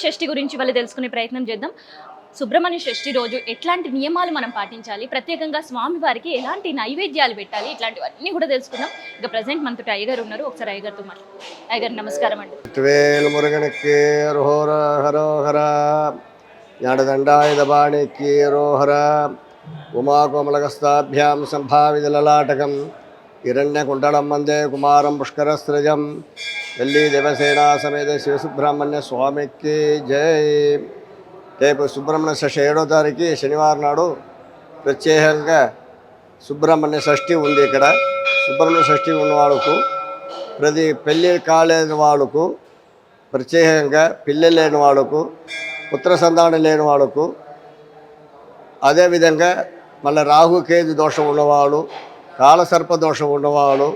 షష్ఠి గురించి వాళ్ళు తెలుసుకునే ప్రయత్నం చేద్దాం. సుబ్రహ్మణ్య షష్ఠి రోజు ఎట్లాంటి నియమాలు మనం పాటించాలి, ప్రత్యేకంగా స్వామి వారికి ఎలాంటి నైవేద్యాలు పెట్టాలి, ఇట్లాంటివన్నీ కూడా తెలుసుకుందాం. ఇక ప్రజెంట్ మనతో అయ్యగారు ఉన్నారు, ఒకసారి అయ్యగారితో మాట్లాడు. అయ్యగారు నమస్కారం అండి. వేలు మురుగనికి రోహర హరోహర జ్ఞానదండాయుధబాణికి రోహర ఉమాకోమలగస్తాభ్యాం సంభావిదలలాటకం హిరణ్యకుండలం వందే కుమారం పుష్కరస్రజం వెల్లి దేవసేనా సమేత శివసుబ్రహ్మణ్య స్వామికి జై. రేపు సుబ్రహ్మణ్య షష్ఠి 7వ తారీఖు శనివారం నాడు ప్రత్యేకంగా సుబ్రహ్మణ్య షష్ఠి ఉంది. ఇక్కడ సుబ్రహ్మణ్య షష్ఠి ఉన్న వాళ్ళకు ప్రతి పెళ్ళి కాలేని వాళ్ళకు, ప్రత్యేకంగా పిల్లలు లేని వాళ్ళకు, పుత్ర సంతానం లేని వాళ్ళకు, అదేవిధంగా మళ్ళీ రాహుకేతు దోషం ఉన్నవాళ్ళు, కాలసర్ప దోషం ఉన్నవాళ్ళు,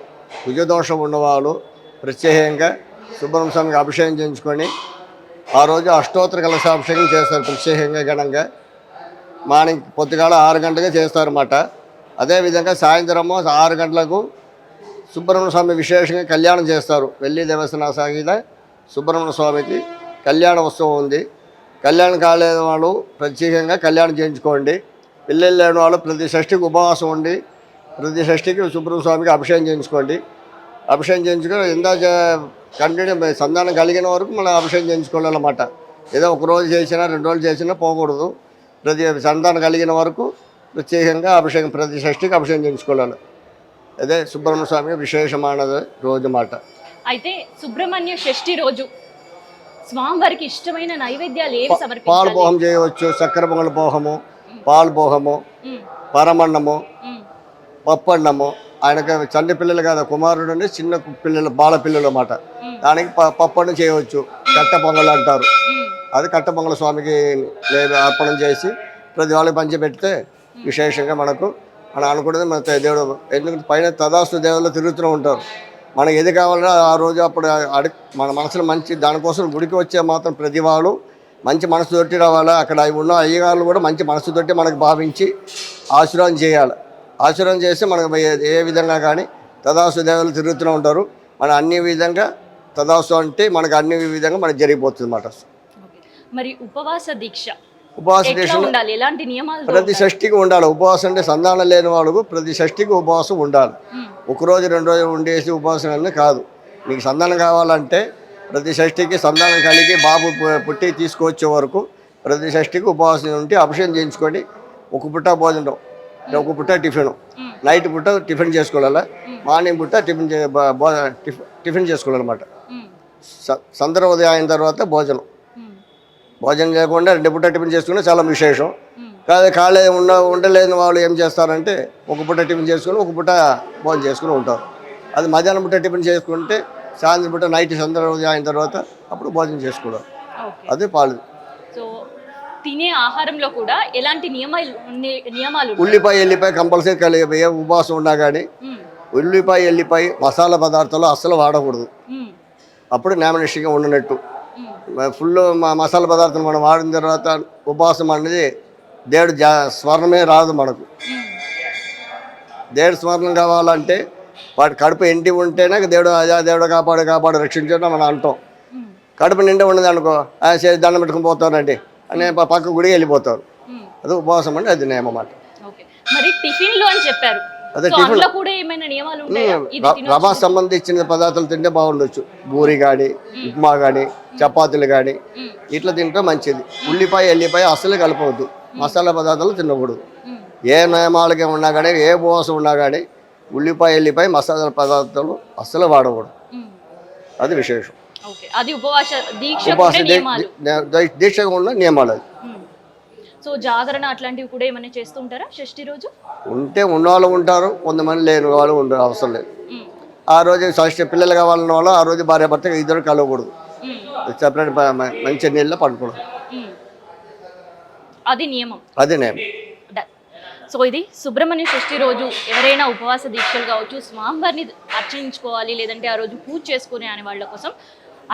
కుజదోషం ఉన్నవాళ్ళు ప్రత్యేకంగా సుబ్రహ్మణ్య స్వామికి అభిషేకం చేయించుకొని ఆ రోజు అష్టోత్తర కలశాభిషేకం చేస్తారు. ప్రత్యేకంగా ఘనంగా మార్నింగ్ పొద్దుగాల 6 గంటలకే చేస్తారన్నమాట. అదేవిధంగా సాయంత్రము 6 గంటలకు సుబ్రహ్మణ్య స్వామి విశేషంగా కళ్యాణం చేస్తారు. వెల్లి దేవస్థాన సాగిద సుబ్రహ్మణ్య స్వామికి కళ్యాణ ఉత్సవం ఉంది. కళ్యాణం కాలేని వాళ్ళు ప్రత్యేకంగా కళ్యాణం చేయించుకోండి. పిల్లలు లేని వాళ్ళు ప్రతి షష్ఠికి ఉపవాసం ఉండి ప్రతి షష్ఠికి సుబ్రహ్మణ్య స్వామికి అభిషేకం చేయించుకోండి. అభిషేకం చేయించుకొని ఇందాక కంటిన్యూ సంతానం కలిగిన వరకు మనం అభిషేకం చేయించుకోవాలన్నమాట. ఏదో ఒక రోజు చేసినా 2 రోజులు చేసినా పోకూడదు. ప్రతి సంతానం కలిగిన వరకు ప్రత్యేకంగా అభిషేకం ప్రతి షష్ఠికి అభిషేకం చేయించుకోవాలి. అదే సుబ్రహ్మణ్య స్వామి విశేషమైన రోజు మాట. అయితే సుబ్రహ్మణ్య షష్ఠి రోజు స్వామివారికి ఇష్టమైన నైవేద్యాలు ఏవి సమర్పించాలి? పాలు పోహం చేయవచ్చు, చక్కెర పొంగల పోహము, పాలు పోహము, పరమన్నము, పప్పన్నము. ఆయనకు చంటి పిల్లలు కాదు, కుమారుడు చిన్న పిల్లలు, బాల పిల్లలు అన్నమాట. దానికి పప్పన్నం చేయవచ్చు. కట్ట పొంగల్ అంటారు. అది కట్ట పొంగల స్వామికి అర్పణం చేసి ప్రతి వాళ్ళకి పంచిపెడితే విశేషంగా మనం అనుకున్నది మన దేవుడు. ఎందుకంటే పైన తదాస్తు దేవుళ్ళు తిరుగుతూ ఉంటారు. మనకి ఏది కావాలన్నా ఆ రోజు అప్పుడు మన మనసులో మంచి దానికోసం గుడికి వచ్చే మాత్రం ప్రతి వాళ్ళు మంచి మనసు తోటి రావాలా. అక్కడ ఉన్న అయ్యగారులు కూడా మంచి మనసు తోటి మనకు భావించి ఆశీర్వాదం చేయాలి. ఆశీర్వాదం చేస్తే మనకు ఏ విధంగా కానీ తదాస్తు దేవుళ్ళు తిరుగుతూ ఉంటారు. మన అన్ని విధంగా తదాస్తు అంటే మనకు అన్ని విధంగా మనకు జరిగిపోతుంది అన్నమాట. మరి ఉపవాస దీక్ష ఎలాంటి నియమాలు? ప్రతి షష్ఠికి ఉండాలి. ఉపవాసం అంటే సంతానం లేని వాళ్ళకు ప్రతి షష్ఠికి ఉపవాసం ఉండాలి. ఒకరోజు 2 రోజులు ఉండేసి ఉపవాసం అనేది కాదు. మీకు సంతానం కావాలంటే ప్రతి షష్ఠికి సంతానం కలిగి బాబు పుట్టి తీసుకొచ్చే వరకు ప్రతి షష్ఠికి ఉపవాసం ఉంటే అభిషేకం చేయించుకొని ఒక పుట్ట భోజనం, ఒక పుట్ట టిఫిన్, నైట్ పుట్ట టిఫిన్ చేసుకోవాలి, మార్నింగ్ పుట్ట టిఫిన్ చేసుకోవాలన్నమాట. సంధ్యోదయం అయిన తర్వాత భోజనం చేయకుండా 2 పుట్ట టిఫిన్ చేసుకుంటే చాలా విశేషం. ఖాళీ ఉండలేని వాళ్ళు ఏం చేస్తారంటే ఒక పుట్ట టిఫిన్ చేసుకుని ఒక పుట్ట భోజనం చేసుకుని ఉంటారు. అది మధ్యాహ్నం పుట్ట టిఫిన్ చేసుకుంటే సాయంత్రం పుట్ట నైట్ సంధ్యోదయం అయిన తర్వాత అప్పుడు భోజనం చేసుకోవడం. అదే పాలు. సో తినే ఆహారంలో కూడా ఎలాంటి నియమాలు? ఎల్లిపాయ కంపల్సరీ కలిగి ఏ ఉపవాసం ఉన్నా కానీ ఎల్లిపాయ మసాలా పదార్థాలు అస్సలు వాడకూడదు. అప్పుడు నామినేషన్గా ఉండనట్టు. ఫుల్ మసాలా పదార్థాలు మనం వాడిన తర్వాత ఉపవాసం అనేది దేవుడు స్వర్ణమే రాదు మనకు. దేవుడు స్వర్ణం కావాలంటే వాటి కడుపు ఎండి ఉంటేనే దేవుడు కాపాడు రక్షించడం మనం అంటాం. కడుపు నిండా ఉండదు అనుకో, దండం పెట్టుకుని పోతారండి అని పక్క గుడికి వెళ్ళిపోతారు. అది ఉపవాసం అంటే అది నియమం అన్నమాట. అదే టిఫిన్ రవా సంబంధించిన పదార్థాలు తింటే బాగుండొచ్చు. పూరి కానీ, ఉప్మా కానీ, చపాతీలు కానీ ఇట్లా తింటే మంచిది. ఎల్లిపాయ అస్సలు కలపవద్దు. మసాలా పదార్థాలు తినకూడదు. ఏ నియమాలకి ఉన్నా కానీ, ఏ ఉపవాసం ఉన్నా కానీ ఎల్లిపాయ మసాలా పదార్థాలు అస్సలు వాడకూడదు. అది విశేషం. దీక్షగా ఉన్న నియమాలు. అది సో జాగరణ అట్లాంటివి కూడా ఏమైనా చేస్తుంటారా షష్ఠి రోజు? ఉంటే ఉన్నవాళ్ళు ఉంటారు, కొంతమంది లేని వాళ్ళు ఉండరు, అవసరం లేదు. ఆ రోజు షష్ఠి పిల్లలు కావాలన్న వాళ్ళు ఆ రోజు భార్య భర్త ఇద్దరు కలవకూడదు. సెపరేట్ మంచి నీళ్ళలో పడుకోవడం. అది నియమం. సో ఇది సుబ్రహ్మణ్య షష్ఠి రోజు ఎవరైనా ఉపవాస దీక్షలు కావచ్చు, స్వామివారిని అర్చించుకోవాలి, లేదంటే ఆ రోజు పూజ చేసుకునే అనే వాళ్ళ కోసం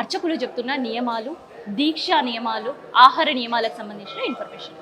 అర్చకులు చెప్తున్న నియమాలు, దీక్షా నియమాలు, ఆహార నియమాలకు సంబంధించిన ఇన్ఫర్మేషన్.